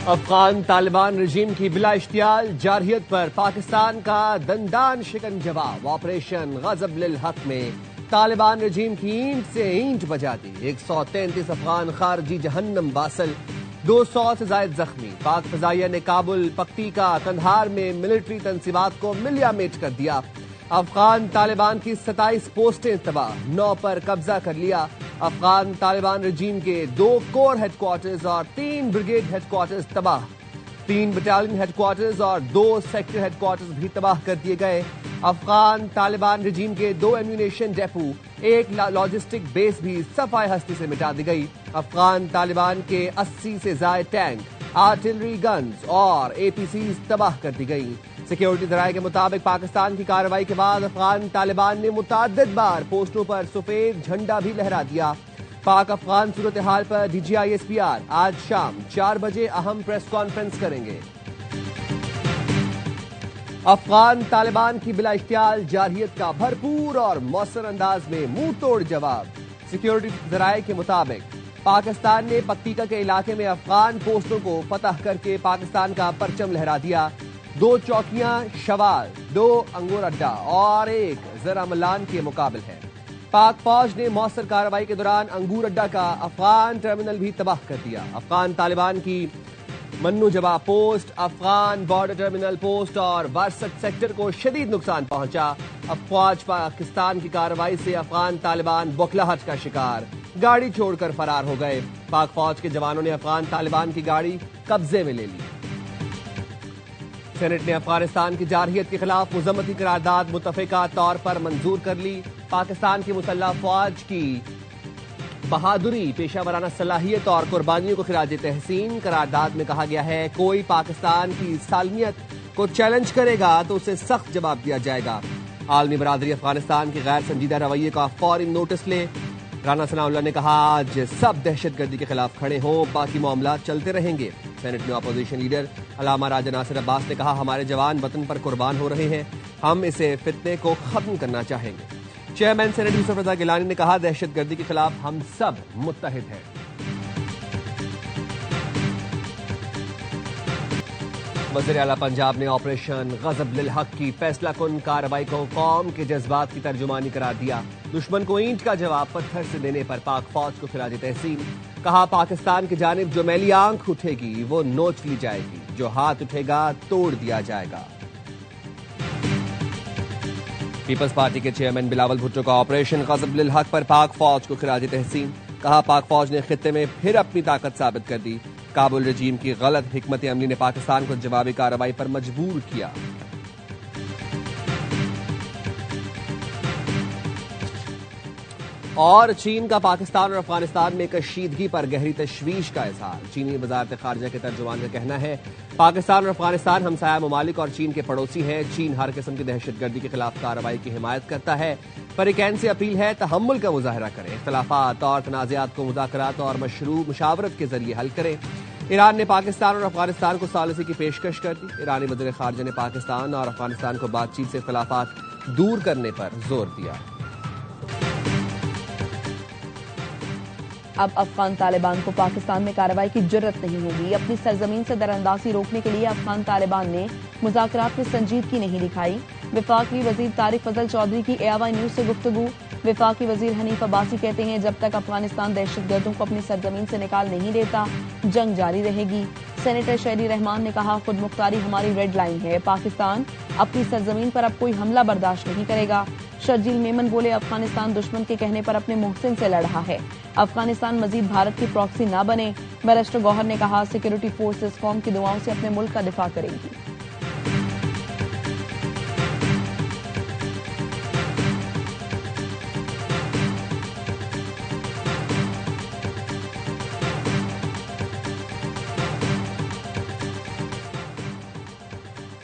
افغان طالبان رجیم کی بلا اشتعال جارحیت پر پاکستان کا دندان شکن جواب۔ آپریشن غضب للحق میں طالبان رجیم کی اینٹ سے اینٹ بجا دی۔ 133 افغان خارجی جہنم باصل، 200 سے زائد زخمی۔ پاک فضائیہ نے کابل، پکتیکا، قندھار میں ملٹری تنصیبات کو ملیا میٹ کر دیا۔ افغان طالبان کی 27 پوسٹیں تباہ، 9 پر قبضہ کر لیا۔ افغان طالبان رجیم کے 2 کور ہیڈ کوارٹرز اور 3 بریگیڈ ہیڈ کوارٹرز تباہ، 3 بٹالین ہیڈ کوارٹرز اور 2 سیکٹر ہیڈ کوارٹرز بھی تباہ کر دیے گئے۔ افغان طالبان رجیم کے 2 ایمونیشن ڈیپو، 1 لاجسٹک بیس بھی صفائے ہستی سے مٹا دی گئی۔ افغان طالبان کے 80 سے زائد ٹینک، آرٹلری گنز اور APCs تباہ کر دی گئی۔ سیکیورٹی ذرائع کے مطابق پاکستان کی کارروائی کے بعد افغان طالبان نے متعدد بار پوسٹوں پر سفید جھنڈا بھی لہرا دیا۔ پاک افغان صورتحال پر DGI SPR آج شام 4 بجے اہم پریس کانفرنس کریں گے۔ افغان طالبان کی بلا اشتعال جارحیت کا بھرپور اور مؤثر انداز میں منہ توڑ جواب۔ سیکیورٹی ذرائع کے مطابق پاکستان نے پکتیکا کے علاقے میں افغان پوسٹوں کو فتح کر کے پاکستان کا پرچم لہرا دیا۔ 2 چوکیاں شوال، 2 انگور اڈا اور 1 زرہ ملان کے مقابل ہے۔ پاک فوج نے مؤثر کارروائی کے دوران انگور اڈا کا افغان ٹرمینل بھی تباہ کر دیا۔ افغان طالبان کی منو جبا post, Afghan border terminal post اور وارسک سیکٹر کو شدید نقصان پہنچا۔ افواج پاکستان کی کارروائی سے افغان طالبان بوکھلاہٹ کا شکار، گاڑی چھوڑ کر فرار ہو گئے۔ پاک فوج کے جوانوں نے افغان طالبان کی گاڑی قبضے میں لے لی۔ سینٹ نے افغانستان کی جارحیت کے خلاف مذمتی قرارداد متفقہ طور پر منظور کر لی۔ پاکستان کی مسلح افواج کی بہادری، پیشہ ورانہ صلاحیت اور قربانیوں کو خراج تحسین۔ قرارداد میں کہا گیا ہے کوئی پاکستان کی سالمیت کو چیلنج کرے گا تو اسے سخت جواب دیا جائے گا۔ عالمی برادری افغانستان کے غیر سنجیدہ رویے کا فوری نوٹس لے۔ رانا ثناء اللہ نے کہا آج سب دہشت گردی کے خلاف کھڑے ہوں، باقی معاملات چلتے رہیں گے۔ سینٹ میں اپوزیشن لیڈر علامہ راجہ ناصر عباس نے کہا ہمارے جوان وطن پر قربان ہو رہے ہیں، ہم اسے فتنے کو ختم کرنا چاہیں گے۔ چیئرمین سینٹ یوسف رضا گیلانی نے کہا دہشت گردی کے خلاف ہم سب متحد ہیں۔ وزیر اعلیٰ پنجاب نے آپریشن غضب للحق کی فیصلہ کن کارروائی کو قوم کے جذبات کی ترجمانی قرار دیا۔ دشمن کو اینٹ کا جواب پتھر سے دینے پر پاک فوج کو خراج تحسین۔ کہا پاکستان کی جانب جو میلی آنکھ اٹھے گی وہ نوچ لی جائے گی، جو ہاتھ اٹھے گا توڑ دیا جائے گا۔ پیپلز پارٹی کے چیئرمین بلاول بھٹو کا آپریشن غضب للحق پر پاک فوج کو خراج تحسین۔ کہا پاک فوج نے خطے میں پھر اپنی طاقت ثابت کر دی۔ کابل رجیم کی غلط حکمت عملی نے پاکستان کو جوابی کارروائی پر مجبور کیا۔ اور چین کا پاکستان اور افغانستان میں کشیدگی پر گہری تشویش کا اظہار۔ چینی وزارت خارجہ کے ترجمان کا کہنا ہے پاکستان اور افغانستان ہمسایہ ممالک اور چین کے پڑوسی ہیں۔ چین ہر قسم کی دہشت گردی کے خلاف کارروائی کی حمایت کرتا ہے۔ فریقین سے اپیل ہے تحمل کا مظاہرہ کریں، اختلافات اور تنازعات کو مذاکرات اور مشروع مشاورت کے ذریعے حل کریں۔ ایران نے پاکستان اور افغانستان کو ثالثی کی پیشکش کر دی۔ ایرانی وزیر خارجہ نے پاکستان اور افغانستان کو بات چیت سے اختلافات دور کرنے پر زور دیا۔ اب افغان طالبان کو پاکستان میں کارروائی کی جرت نہیں ہوگی۔ اپنی سرزمین سے دراندازی روکنے کے لیے افغان طالبان نے مذاکرات میں سنجیدگی نہیں دکھائی۔ وفاقی وزیر طارق فضل چودھری کی AIY نیوز سے گفتگو۔ وفاقی وزیر حنیف عباسی کہتے ہیں جب تک افغانستان دہشت گردوں کو اپنی سرزمین سے نکال نہیں دیتا جنگ جاری رہے گی۔ سینیٹر شہری رحمان نے کہا خود مختاری ہماری ریڈ لائن ہے، پاکستان اپنی سرزمین پر اب کوئی حملہ برداشت نہیں کرے گا۔ شرجیل میمن بولے افغانستان دشمن کے کہنے پر اپنے محسن سے لڑ رہا ہے، افغانستان مزید بھارت کی پراکسی نہ بنے۔ بیرسٹر گوہر نے کہا سیکورٹی فورسز قوم کی دعاؤں سے اپنے ملک کا دفاع کریں گی۔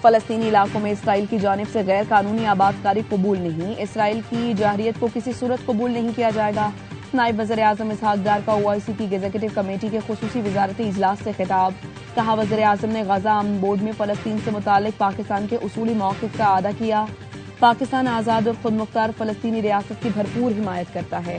فلسطینی علاقوں میں اسرائیل کی جانب سے غیر قانونی آباد کاری قبول نہیں، اسرائیل کی جارحیت کو کسی صورت قبول نہیں کیا جائے گا۔ نائب وزیر اعظم اسحاق ڈار کا OIC کی ایگزیکٹو کمیٹی کے خصوصی وزارتی اجلاس سے خطاب۔ کہا وزیر اعظم نے غزہ امن بورڈ میں فلسطین سے متعلق پاکستان کے اصولی موقف کا اعادہ کیا۔ پاکستان آزاد اور خود مختار فلسطینی ریاست کی بھرپور حمایت کرتا ہے۔